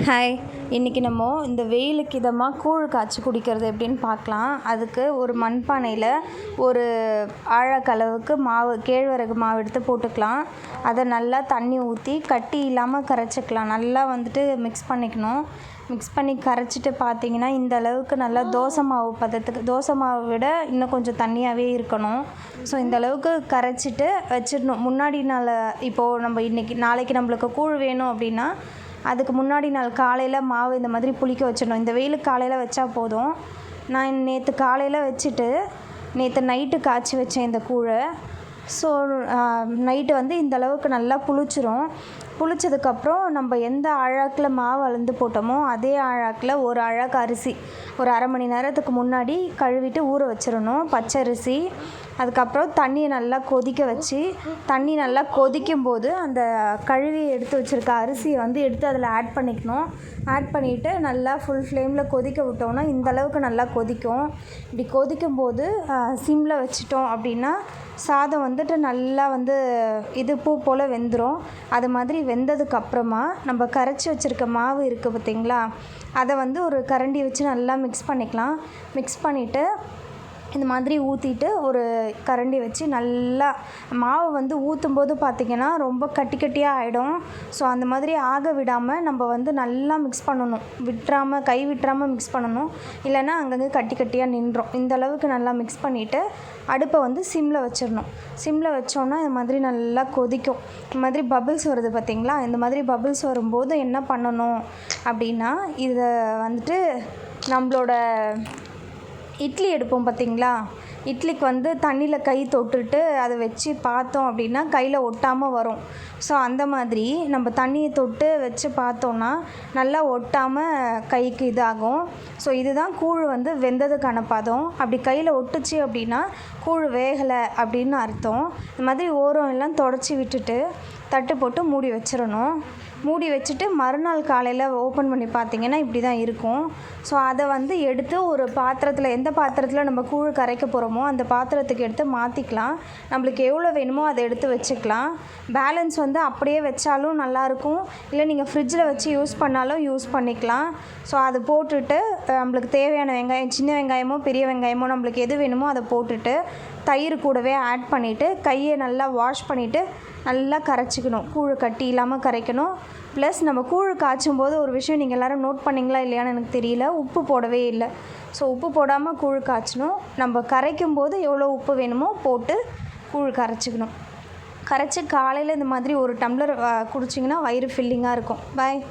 Hi, இன்றைக்கி நம்ம இந்த வெயிலுக்கு இதமாக கூழ் காய்ச்சி குடிக்கிறது எப்படின்னு பார்க்கலாம். அதுக்கு ஒரு மண்பானையில் ஒரு ஆழக்களவுக்கு மாவு, கேழ்வரகு மாவு எடுத்து போட்டுக்கலாம். அதை நல்லா தண்ணி ஊற்றி கட்டி இல்லாமல் கரைச்சிக்கலாம். நல்லா மிக்ஸ் பண்ணிக்கணும். மிக்ஸ் பண்ணி கரைச்சிட்டு பார்த்திங்கன்னா இந்த அளவுக்கு நல்லா தோசை மாவு பதத்துக்கு, தோசை மாவை விட இன்னும் கொஞ்சம் தண்ணியாகவே இருக்கணும். ஸோ இந்த அளவுக்கு கரைச்சிட்டு வச்சிடணும். முன்னாடி நாள் இப்போது நம்ம நாளைக்கு நம்மளுக்கு கூழ் வேணும் அப்படின்னா அதுக்கு முன்னாடி நாள் காலையில் மாவு இந்த மாதிரி புளிக்க வச்சிடணும். இந்த வெயிலுக்கு காலையில் வச்சா போதும். நான் நேற்று காலையில் வச்சுட்டு நேற்று நைட்டு காய்ச்சி வச்சேன் இந்த கூழை. ஸோ நைட்டு இந்த அளவுக்கு நல்லா புளிச்சிரும். புளிச்சதுக்கப்புறம் நம்ம எந்த அழாக்கில் மாவு அளந்து போட்டோமோ அதே அழாக்கில் ஒரு அழாக்கு அரிசி ஒரு அரை மணி நேரத்துக்கு முன்னாடி கழுவிட்டு ஊற வச்சிடணும், பச்சரிசி. அதுக்கப்புறம் தண்ணியை நல்லா கொதிக்க வச்சு, தண்ணி நல்லா கொதிக்கும்போது அந்த கழுவி எடுத்து வச்சுருக்க அரிசியை எடுத்து அதில் ஆட் பண்ணிக்கணும். ஆட் பண்ணிவிட்டு நல்லா ஃபுல் ஃப்ளேமில் கொதிக்க விட்டோம்னா இந்தளவுக்கு நல்லா கொதிக்கும். இப்படி கொதிக்கும்போது சிம்மில் வச்சிட்டோம் அப்படின்னா சாதம் நல்லா இது பூ போல் வெந்துடும். அது மாதிரி வெந்ததுக்கப்புறமா நம்ம கரைச்சி வச்சுருக்க மாவு இருக்குது பார்த்திங்களா, அதை ஒரு கரண்டி வச்சு நல்லா மிக்ஸ் பண்ணிக்கலாம். மிக்ஸ் பண்ணிவிட்டு இந்த மாதிரி ஊற்றிட்டு ஒரு கரண்டி வச்சு நல்லா மாவு ஊற்றும் போது பார்த்திங்கன்னா ரொம்ப கட்டி கட்டியாக ஆகிடும். ஸோ அந்த மாதிரி ஆக விடாமல் நம்ம நல்லா மிக்ஸ் பண்ணணும். கை விட்டுறாமல் மிக்ஸ் பண்ணணும். இல்லைன்னா அங்கங்கே கட்டி கட்டியாக நின்றோம். இந்த அளவுக்கு நல்லா மிக்ஸ் பண்ணிவிட்டு அடுப்பை சிம்மில் வச்சிடணும். சிம்மில் வச்சோன்னா இது மாதிரி நல்லா கொதிக்கும். இந்த மாதிரி பபிள்ஸ் வருது பார்த்திங்களா, இந்த மாதிரி பபிள்ஸ் வரும்போது என்ன பண்ணணும் அப்படின்னா, இதை நம்மளோட இட்லி எடுப்போம் பார்த்திங்களா, இட்லிக்கு தண்ணியில் கை தொட்டுட்டு அதை வச்சு பார்த்தோம் அப்படின்னா கையில் ஒட்டாமல் வரும். ஸோ அந்த மாதிரி நம்ம தண்ணியை தொட்டு வச்சு பார்த்தோன்னா நல்லா ஒட்டாமல் கைக்கு இதாகும். ஸோ இதுதான் கூழ் வெந்ததுக்கான பதம். அப்படி கையில் ஒட்டுச்சு அப்படின்னா கூழ் வேகலை அப்படின்னு அர்த்தம். இந்த மாதிரி ஓரம் எல்லாம் தொடச்சி விட்டுட்டு தட்டு போட்டு மூடி வச்சிடணும். மூடி வச்சுட்டு மறுநாள் காலையில் ஓப்பன் பண்ணி பார்த்திங்கன்னா இப்படி தான் இருக்கும். ஸோ அதை எடுத்து ஒரு பாத்திரத்தில், எந்த பாத்திரத்தில் நம்ம கூழ் கரைக்க போகிறோமோ அந்த பாத்திரத்துக்கு எடுத்து மாற்றிக்கலாம். நம்மளுக்கு எவ்வளோ வேணுமோ அதை எடுத்து வச்சுக்கலாம். பேலன்ஸ் அப்படியே வச்சாலும் நல்லாயிருக்கும், இல்லை நீங்கள் ஃப்ரிட்ஜில் வச்சு யூஸ் பண்ணாலும் யூஸ் பண்ணிக்கலாம். ஸோ அது போட்டுட்டு நம்மளுக்கு தேவையான வெங்காயம், சின்ன வெங்காயமோ பெரிய வெங்காயமோ நம்மளுக்கு எது வேணுமோ அதை போட்டுட்டு தயிர் கூடவே ஆட் பண்ணிவிட்டு கையை நல்லா வாஷ் பண்ணிவிட்டு நல்லா கரைச்சிக்கணும். கூழ் கட்டி இல்லாமல் கரைக்கணும். ப்ளஸ் நம்ம கூழ் காய்ச்சும் போது ஒரு விஷயம் நீங்கள் எல்லோரும் நோட் பண்ணிங்களா இல்லையான்னு எனக்கு தெரியல, உப்பு போடவே இல்லை. ஸோ உப்பு போடாமல் கூழ் காய்ச்சணும். நம்ம கரைக்கும் போது எவ்வளோ உப்பு வேணுமோ போட்டு கூழ் கரைச்சிக்கணும். கரைச்சி காலையில் இந்த மாதிரி ஒரு டம்ளர் குடிச்சிங்கன்னா வயிறு ஃபில்லிங்காக இருக்கும். பாய்.